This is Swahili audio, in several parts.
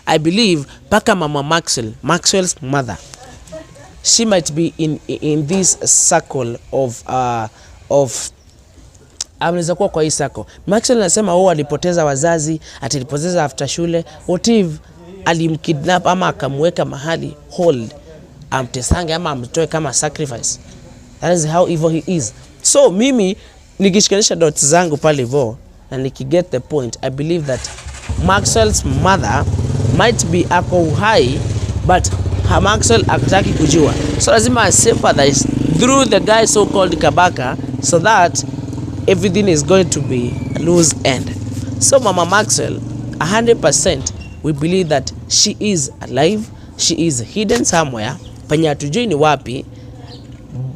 I believe paka Mama Maxwell's mother, she might be in this circle of anaweza kuwa kwa hii circle. Maxwell anasema alipoteza wazazi, atalipoteza after shule. What if alimkidnap ama akamweka mahali hold, amtesange ama amtoe kama sacrifice? That is how evil he is. So mimi nikishikanisha dots zangu pale hivyo na nikiget the point, I believe that Maxwell's mother might be ako high, but Maxwell akitaki kujua, so lazima sympathize through the guy so called Kabaka, so that everything is going to be a loose end. So Mama Maxwell 100% we believe that she is alive, she is hidden somewhere penye hatujui ni wapi,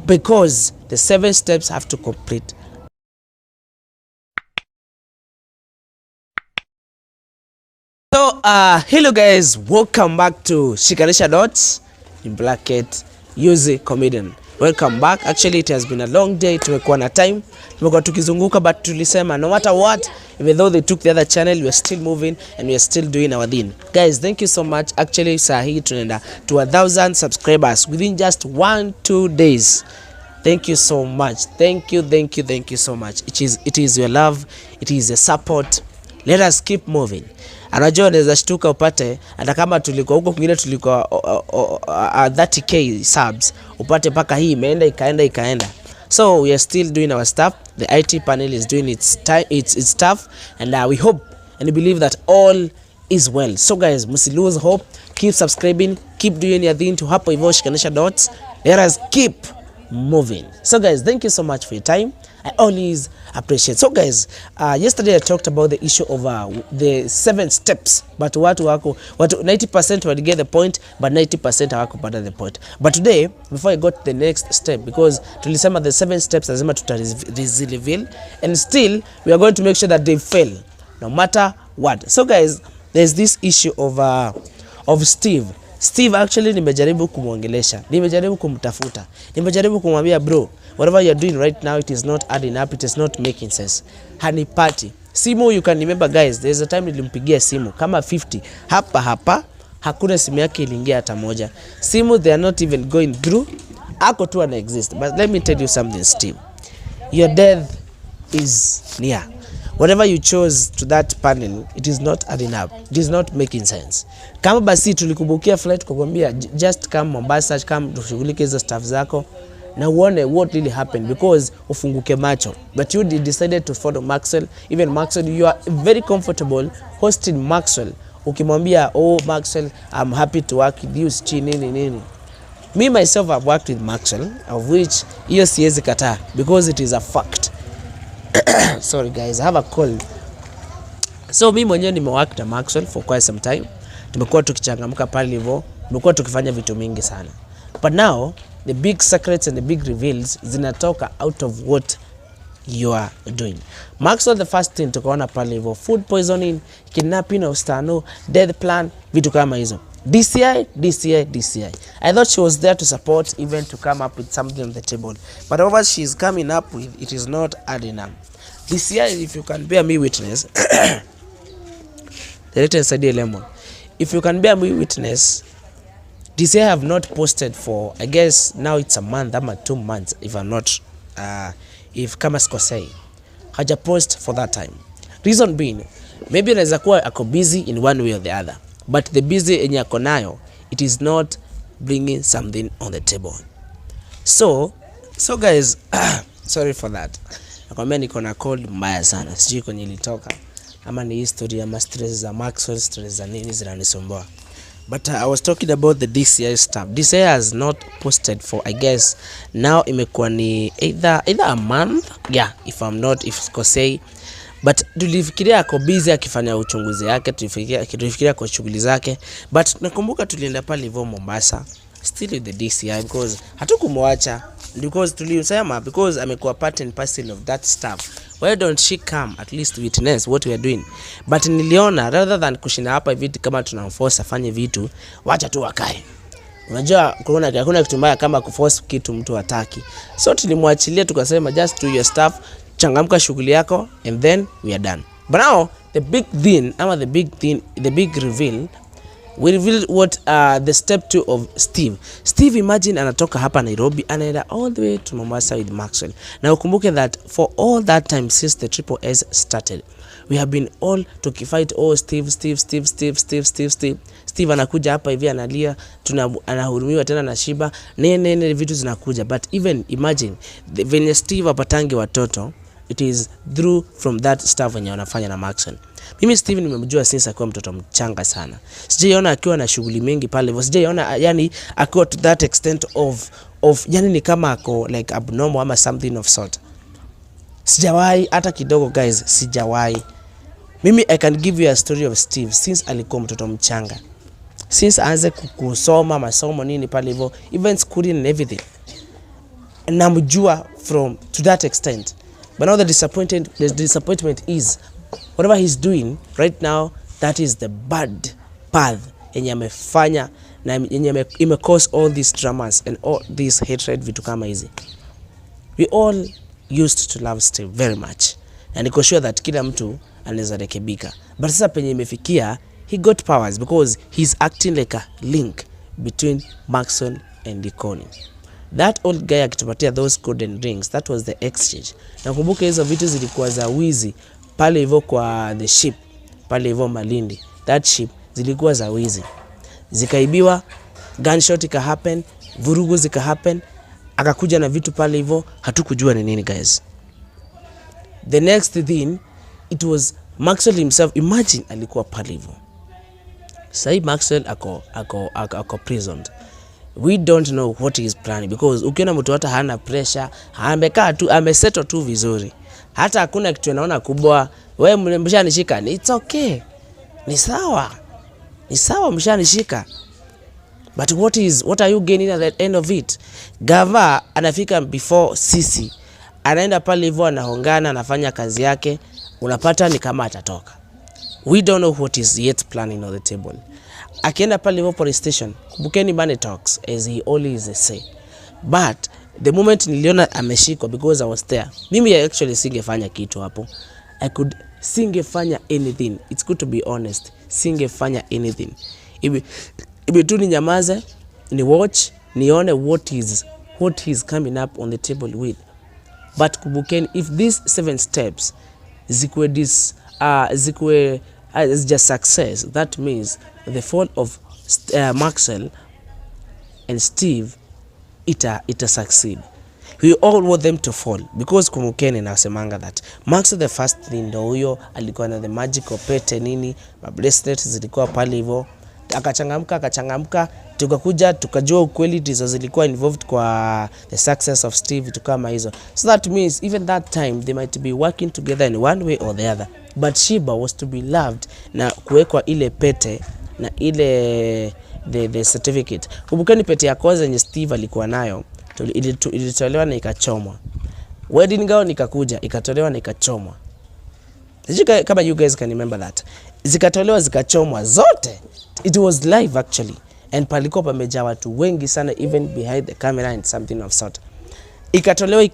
because the 7 steps have to complete. So hello guys, welcome back to Shikanisha Dots in Blackett Yuzi Comedian. Welcome back. Actually it has been a long day, tumekuwa na time, tumekuwa tukizunguka, but tulisema no matter what, even though they took the other channel, we are still moving and we are still doing our thing. Guys, thank you so much. Actually sahi tunaenda to 1,000 subscribers within just 1-2 days. Thank you so much. Thank you so much. It is your love, it is your support. Let us keep moving. Anajua unaweza shtuka upate hata kama tulikuwa huko kwingine tulikuwa 30k subs, upate paka hii imeenda ikaenda. So we are still doing our stuff. The IT panel is doing its stuff, and we hope and believe that all is well. So guys, must lose hope. Keep subscribing, keep doing your thing to hapo hivyo Shikanisha Dots. Let us keep moving. So guys, thank you so much for your time. I always appreciate. So guys, yesterday I talked about the issue of the 7 steps, but watu 90% will get the point, but 90% hawakupata the point. But today, before I got to the next step, because tulisema the 7 steps lazima tuta-reveal, and still we are going to make sure that they fail no matter what. So guys, there's this issue of Steve. Actually nimejaribu kumuongelesha, nimejaribu kumtafuta, nimejaribu kumwambia bro, whatever you're doing right now, it is not adding up, it is not making sense. Hanipati simu. You can remember guys, there's a time nilimpigia simu kama 50 hapa hakuna simu yake iliingia hata moja. Simu they are not even going through, ako tu ana exist. But let me tell you something, Steve, your death is near. Whatever you chose to that panel, it is not adding up, it is not making sense. Kama basi tulikubukia flight kukwambia just come Mombasa, come tushughulike hizo stuff zako na uone what really happened, because ufunguke macho. But you decided to follow Maxwell. Even Maxwell, you are very comfortable hosting Maxwell. Ukimwambia Maxwell, I'm happy to work with you, nini. Me myself have worked with Maxwell, of which hiyo siwezi kataa, because it is a fact. Sorry guys, I have a cold. So mimi mwenyewe nimework na Maxwell for quite some time. Tumekuwa tukichangamka pale hivyo, tumekuwa tukifanya vitu mingi sana. But now the big secrets and the big reveals zinatoka out of what you are doing. Maxwell, the first thing tukaona pale hivyo, food poisoning, kidnapping of Stano, death plan, vitu kama hizo. DCI. I thought she was there to support, even to come up with something on the table. But what she's coming up with, it is not adding up. DCI, if you can bear me witness, the latest idea lemon. If you can bear me witness, DCI have not posted for, I guess now it's a month, ama 2 months, if I'm not, if kama sikosei, haja post for that time. Reason being, maybe anaweza kuwa ako busy in one way or the other. But the busy enye ako nayo, it is not bringing something on the table. So guys, sorry for that. Nakwambia niko na cold mbaya sana. Sijui kwenye ilitoka, ama ni history ama stress za Maxwell, stress za nini zinanisumbua. But I was talking about the DCI stuff. DCI has not posted for, I guess now imekuwa ni either a month, yeah, if sikosei. But tulifikiria ako busy akifanya uchunguzi yake, tulifikiria ako shughuli zake. But nakumbuka tulienda pale hivyo Mombasa, still with the DCI, because hatukumwacha, because tulisema because amekuwa part and parcel of that stuff. Why don't she come at least witness what we are doing? But niliona rather than kushina hapa vitu kama tunamforce afanye vitu, wacha tu wakae. Unajua hakuna kitu mbaya kama kuforce kitu mtu hataki. So tulimwachilia tukasema just do your stuff, changamka shughuli yako, and then we are done. But now the big thing, the big reveal we revealed what the step 2 of Steve. Steve, imagine anatoka hapa Nairobi anaenda all the way to Mombasa with Maxwell. Na ukumbuke that for all that time since the Triple S started, we have been all tukifight, oh Steve. Steve anakuja hapa hivi analia, anahurumiwa tena na shiba, nene vitu zinakuja. But even imagine venye Steve apatangi watoto, it is through from that stuff wenye wanafanya na Maxwell. Mimi Steve nimemjua since akiwa mtoto mchanga sana. Sijaiona akiwa na shughuli mingi pale hivyo. Sijaiona yani akiwa to that extent of yani ni kama ako like abnormal ama something of sort. Sijawahi hata kidogo guys, sijawahi. Mimi I can give you a story of Steve since alikuwa mtoto mchanga. Since aanze kusoma masomo nini pale hivyo, even schooling and everything. Namjua from to that extent. But now the disappointment is whatever he's doing right now, that is the bad path yenye amefanya na yenye ime cause all these dramas and all this hatred vitu kama hizi. We all used to love Steve very much, and niko sure that kila mtu anaweza rekebika. But sasa penye imefikia, he got powers because he's acting like a link between Maxwell and Likoni. That old guy akitupatia those golden rings, that was the exchange. Nakumbuka hizo vitu zilikuwa za wizi pale hivyo kwa the ship pale hivyo Malindi. That ship zilikuwa za wizi, zikaibiwa, gunshot ika happen, vurugu zika happen, akakuja na vitu pale hivyo, hatukujua ni nini guys. The next thing, it was Maxwell himself. Imagine alikuwa pale hivyo. Sai Maxwell ako prisoned. We don't know what he is planning because ukiona mtu hata hana pressure, amekaa tu, amesettle tu vizuri. Hata hakuna kitu anaona kubwa. Wewe mshanishika, it's okay. Ni sawa. Ni sawa mshanishika. But what are you gaining at the end of it? Gava anafika before sisi. Anaenda pale hivyo anahongana, anafanya kazi yake, unapata ni kama atatoka. We don't know what is yet planning on the table. Akienda pale hivyo police station, kumbukeni money talks as he always say. But the moment niliona ameshikwa, because I was there, mimi actually singefanya kitu hapo. Singefanya anything. It's good to be honest. Singefanya anything. Ibi tu ni nyamaze, ni watch, nione what is coming up on the table with. But kumbukeni, if these 7 steps zikuwe just success, that means the fall of Maxwell and Steve ita succeed. We all want them to fall because kumbukeni na semanga that Maxwell the first thing ndo huyo alikuwa na the magical pete nini, ma bracelets zilikuwa pale hivyo, akachangamka tukakuja tukajua ukweli ndizo zilikuwa involved kwa the success of Steve to kama hizo. So that means even that time they might be working together in one way or the other, but Shiba was to be loved na kuwekwa ile pete na ile the certificate. Kumbukeni pete ya kwanza yenye Steve alikuwa nayo ilitolewa na ikachomwa. Wedding gown ikakuja ikatolewa na ikachomwa. Sijui kama you guys can remember that. Zikatolewa zikachomwa zote. It was live actually, and palikuwa pamejaa watu wengi sana even behind the camera and something of sort. Ikatolewa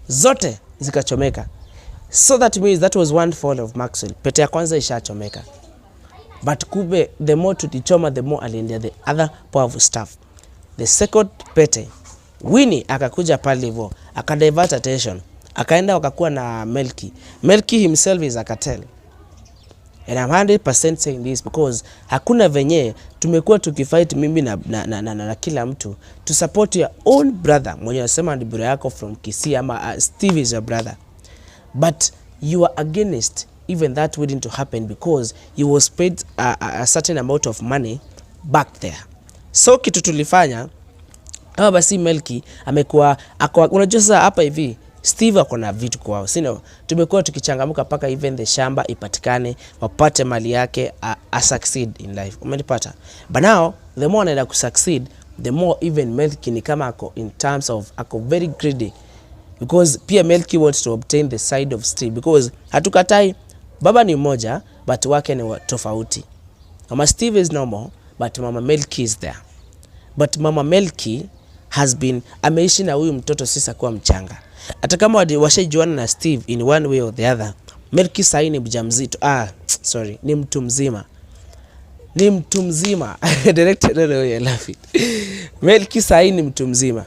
zote zikachomeka. So that means that was one fall of Maxwell. Pete ya kwanza ishachomeka. But kube the more tulichoma the more aliendea the other powerful stuff. The second pete, Winnie akakuja pale hivyo, akadivert attention, akaenda wakakuwa na Melky himself is a cartel. And I'm 100% saying this because hakuna venye tumekuwa tukifight mimi na kila mtu to support your own brother. Mwenye nasema ni brother yako from Kisii ama Steve is your brother. But you are against even that wedding to happen because you was paid a certain amount of money back there. So kitu tulifanya, kama basi Melky amekuwa unajua sasa hapa hivi Steve akona vitu kwao. Sino tumekuwa tukichangamuka paka even the shamba ipatikane, wapate mali yake, a succeed in life. Umenipata? But now the more anaenda kusucceed, the more even Melky ni kama ako in terms of ako very greedy. Because pia Melky wants to obtain the side of Steve because hatukatai baba ni mmoja but wake ni tofauti. Mama Steve is normal but Mama Melky is there. But Mama Melky has been ameishi na huyu mtoto sisa kuwa mchanga. Hata kama washajuana na Steve in one way or the other, Melky sahi ni mjamzito. Ni mtu mzima. ni mtu mzima. Director, no, you're laughing. Melky sahi ni mtu mzima.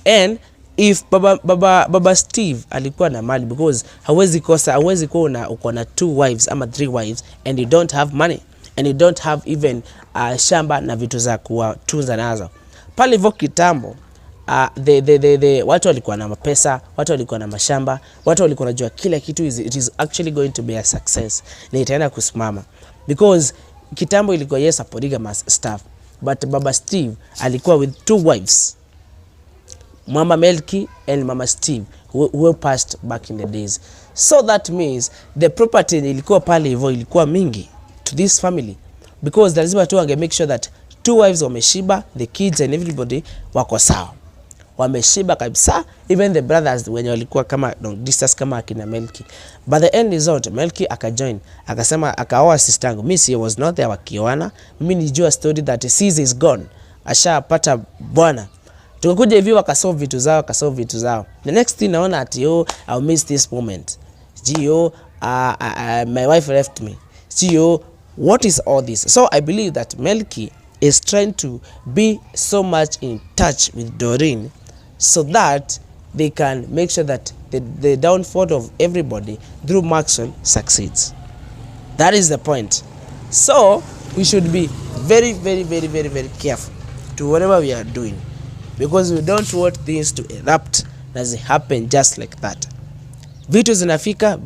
And if baba Steve alikuwa na mali, because hawezi kuwa uko na 2 wives ama 3 wives and you don't have money and you don't have even shamba na vitu za kuwatunza nazo. Pale hivyo kitambo watu walikuwa na mapesa, watu walikuwa na mashamba, watu walikuwa wanajua kila kitu it is actually going to be a success na itaenda kusimama, because kitambo ilikuwa yes a polygamous stuff, but baba Steve alikuwa with 2 wives, Mama Melky and Mama Steve, who passed back in the days. So that means the property ilikuwa pale hivyo ilikuwa mingi to this family, because lazima tu wange make sure that 2 wives wameshiba, the kids and everybody wako sawa, wameshiba kabisa, even the brothers wenye walikuwa kama distance kama akina Melky. But the end result, Melky akajoin, akasema akaoa sister yangu. Mimi was not there wakioana, mimi nijua story that Sis is gone, ashapata bwana. Tukakuja hivi wakasolve vitu zao. The next thing naona ati I'll miss this moment. My wife left me. What is all this? So I believe that Melky is trying to be so much in touch with Doreen so that they can make sure that the downfall of everybody through Maxwell succeeds. That is the point. So we should be very, very, very, very, very careful to whatever we are doing, because we don't want things to erupt as it happen just like that. Vitu zinafika.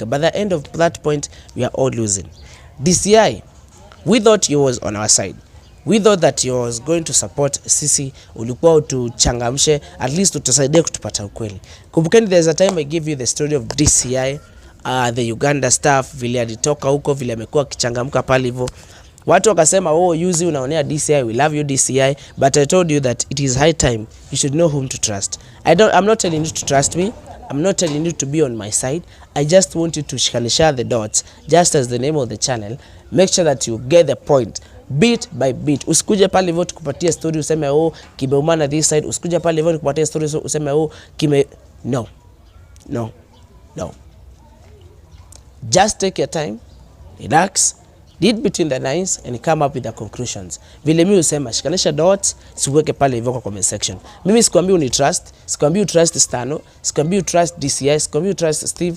By the end of that point, we are all losing. DCI, we thought he was on our side. We thought that he was going to support sisi, ulikuwa utuchangamshe, at least utusaidia kutupata ukweli. Kumbukeni, there's a time I gave you the story of DCI, the Uganda stuff, vile alitoka huko, vile amekuwa kichangamka pale hivyo. Watu wakasema, Yuzi unaonea DCI, we love you DCI, but I told you that it is high time you should know whom to trust. I'm not telling you to trust me. I'm not telling you to be on my side. I just want you to share the dots, just as the name of the channel. Make sure that you get the point bit by bit. Usikuje pale hivyo tukupatie story useme kimeumana this side, usikuje pale hivyo tukupatie story useme no. Just take your time, relax, read between the lines and come up with the conclusions. Vile mimi usema shikanisha dots, siweke pale hivyo kwa comment section. Mimi sikwambii unitrust, sikwambii utrust Stano, sikwambii utrust DCI, sikwambii utrust Steve.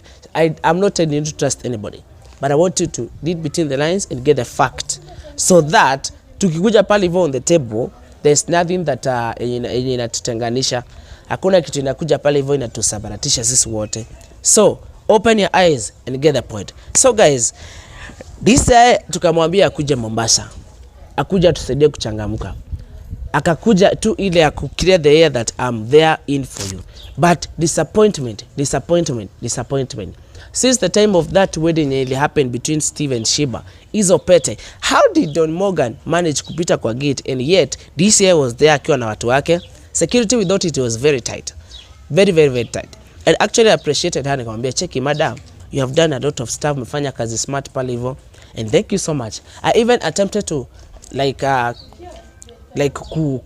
I'm not telling you to trust anybody, but I want you to read between the lines and get the fact, so that tukikuja pale hivyo on the table, there's nothing that inatutenganisha. Hakuna kitu inakuja pale hivyo inatusabaratisha sisi wote. So open your eyes and get the point. So guys, DCI tukamwambia akuje Mombasa, akuja tusaidie kuchangamka, akakuja tu ile ya clear the air that I'm there in for you. But disappointment. Since the time of that wedding it happened between Steve and Shiba, hizo pete, how did Don Morgan manage kupita kwa gate, and yet DCI was there akiwa na watu wake? Security, we thought it was very tight, very, very, very tight. And actually I appreciated her, nikamwambia cheki madam, you have done a lot of stuff, umefanya kazi smart pale hivyo, and thank you so much. I even attempted to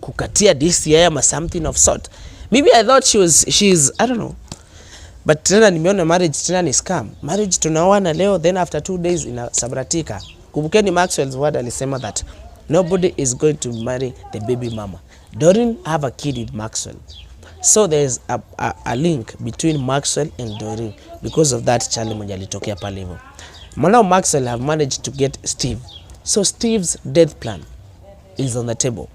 kukatia DCI ama something of sort. Maybe I thought she's I don't know, but tena nimeona marriage tena ni scam. Marriage tunaoana leo, then after 2 days inasabaratika. Kumbukeni Maxwell's word alisema that nobody is going to marry the baby mama. Doreen have a kid with Maxwell, so there's a link between Maxwell and Doreen because of that challenge mwenye alitokea pale hivyo. Now Maxwell have managed to get Steve, so Steve's death plan is on the table.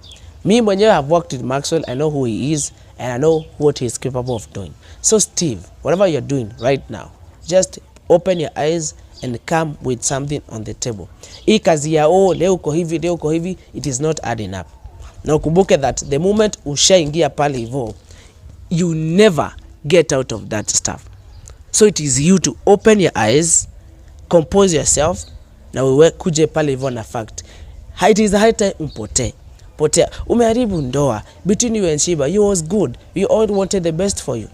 Me mwenyewe have worked with Maxwell, I know who he is and I know what he is capable of doing. So Steve, whatever you're doing right now, just open your eyes and come with something on the table. Hii kazi ya leo uko hivi, it is not adding up. Now kumbuke that the moment ushaingia pale hivyo, you never get out of that stuff. So it is you to open your eyes, compose yourself, na wewe kuje pale hivyo na fact. It is high time potea. Umeharibu ndoa between you and Shiba. You was good, we all wanted the best for you.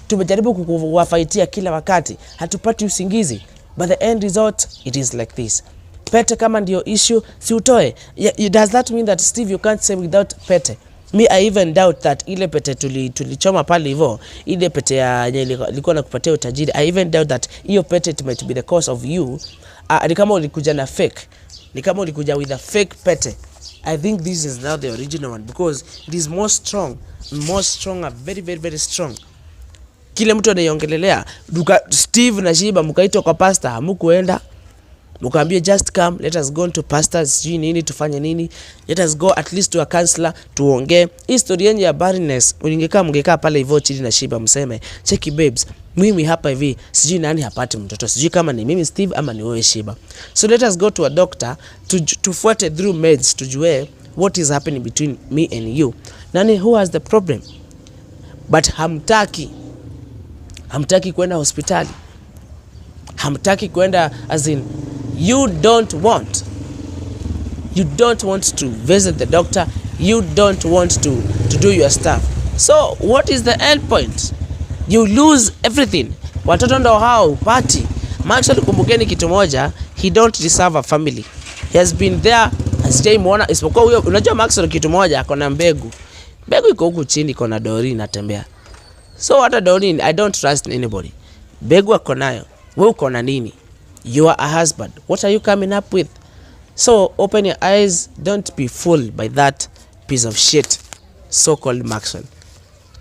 Tumejaribu kuwafaitia kila wakati, hatupati usingizi, but the end result it is like this. Pete kama ndio issue, si utoe. Does that mean that Steve you can't say without pete? Me, I even doubt that ile pete tulichoma pale hivyo, ile pete ya ilikuwa na kupatia utajiri, I even doubt that hiyo pete it might be the cause of you ni kama ulikuja na fake, ni kama ulikuja with a fake pete. I think this is now the original one because it is more stronger, very very very strong. Kile mtu anaiongelelea Steve na Shiba mkaitwa kwa pastor, hamkuenda mkaambia just come, let us go to pastor, sijui nini tufanye nini, let us go at least to a counselor tuongee history yenye ya barrenness. Mngekaa pale hivyo chini na Shiba mseme cheki babes, mimi hapa hivi sijui nani hapati mtoto, sijui kama ni mimi Steve ama ni wewe Shiba, so let us go to a doctor tufuate through meds tujue what is happening between me and you, nani who has the problem. But hamtaki kwenda hospitali, hamtaki kwenda, as in you don't want to visit the doctor, you don't want to do your stuff. So what is the end point? You lose everything. Watoto ndo hao party. Maxwell, kumbukeni kitu moja, he don't deserve a family. He has been there, asijaimuona isipokuwa huyo. Unajua Maxwell kitu moja, akona mbegu iko huku chini, iko na Doreen natembea. So hata Doreen, I don't trust anybody. Mbegu ako nayo, wewe uko na nini? You are a husband, what are you coming up with? So open your eyes, don't be fooled by that piece of shit so called Maxwell.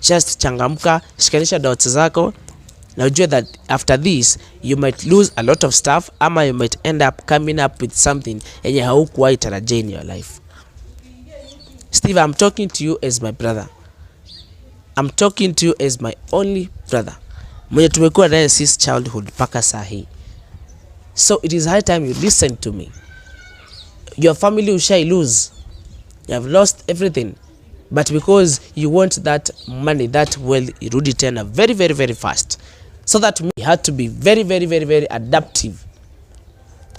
Just changamka, shikanisha dots zako na ujue that after this you might lose a lot of stuff, ama you might end up coming up with something yenye haukuwahi tarajia in your life. Steve, I'm talking to you as my brother. I'm talking to you as my only brother, mwenye tumekuwa naye since childhood mpaka saa hii. So it is high time you listen to me. Your family ushai lose, you have lost everything, but because you want that money, that wealth, irudi tena very very very fast. So that we had to be very very very very adaptive.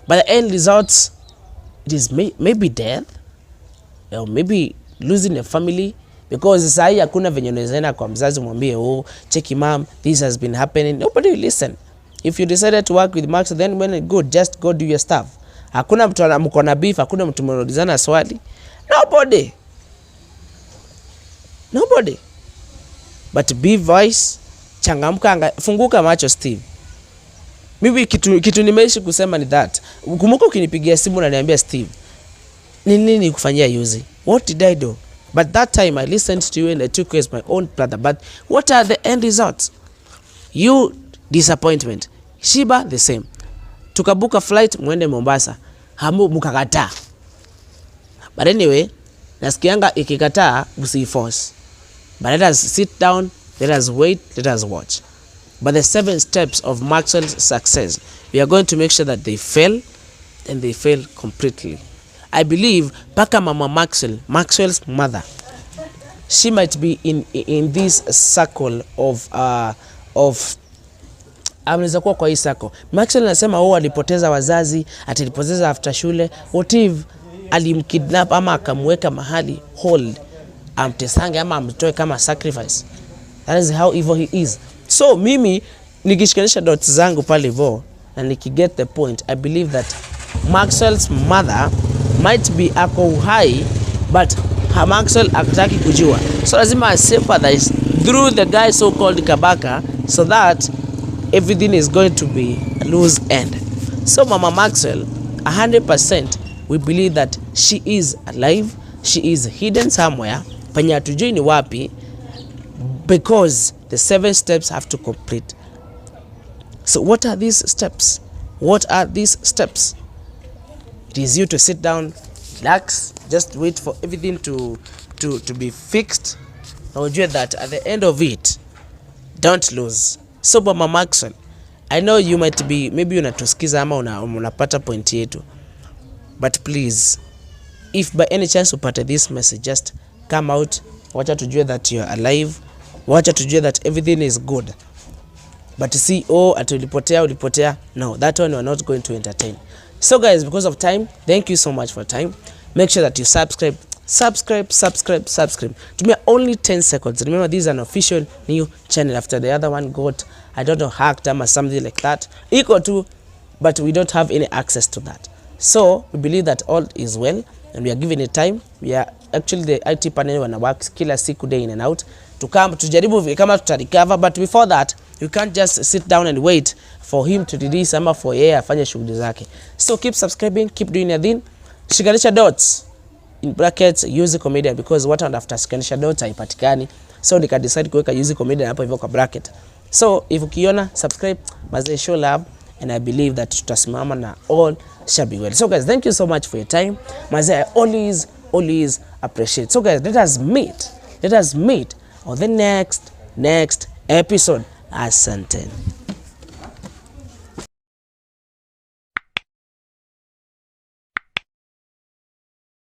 But the end results, it is maybe death, or maybe losing a family. Because saa hii hakuna venye unawezaenda kwa mzazi mwambie, oh cheki mom, this has been happening. Nobody will listen. If you decided to work with Max, then when good, just go do your stuff. Hakuna mtu anamko na beef, hakuna mtu mnaulizana swali. Nobody. But be voice, changamka, funguka macho Steve. Mimi kitu nimeishi kusema ni that. Kumbuka ukinipigia simu na niambia Steve, nini kufanyia yuzi? What did I do? But that time I listened to you and I took you as my own brother. But what are the end results? You disappointment. Shiba the same. Tukabuka flight mwende Mombasa, mukakataa. But anyway, nasikianga ikikataa usiforce. But let us sit down, let us wait, let us watch. But the 7 steps of Maxwell's success, we are going to make sure that they fail, and they fail completely. I believe paka Mama Maxwell's mother, she might be in this circle of anaweza kuwa kwa hii circle. Maxwell anasema alipoteza wazazi, atalipoteza after shule. What if alimkidnap ama akamweka mahali hold, amtesange ama amtoe kama sacrifice? That is how evil he is. So mimi nikishikanisha dots zangu pale hivyo na nikiget the point, I believe that Maxwell's mother might be ako uhai, but Maxwell akitaki kujua. So lazima sympathize through the guy so called Kabaka, so that everything is going to be a loose end. So Mama Maxwell, 100% we believe that she is alive, she is hidden somewhere, penye hatujui ni wapi, because the 7 steps have to complete. So what are these steps? It is you to sit down, relax, just wait for everything to be fixed. Na ujue that at the end of it, don't lose. So Mama Maxwell, I know you might be, maybe unatusikiza ama unapata point yetu, but please, if by any chance upate this message, just come out, wacha tujue that you are alive, wacha tujue that everything is good. But see, ati ulipotea, no, that one we are not going to entertain. So guys, because of time, thank you so much for time. Make sure that you subscribe. Tumia only 10 seconds. Remember, this is an official new channel. After the other one got, I don't know, hacked or something like that, equal to, but we don't have any access to that. So we believe that all is well, and we are giving it time. We are actually, the IT panel wana work kila siku, day in and out, to come tujaribu kama tuta recover. But before that, you can't just sit down and wait for him to release ama for yeye afanye shughuli zake. So keep subscribing, keep doing your thing. Shikanisha dots in brackets use comedian because what and after shikanisha dots haipatikani. So nika decide kuweka use comedian hapo hivyo kwa bracket. So if ukiona subscribe, mazee show love, and I believe that tutasimama na all shall be well. So guys, thank you so much for your time. Mazee, I always appreciate. So guys, let us meet on the next episode. Asante.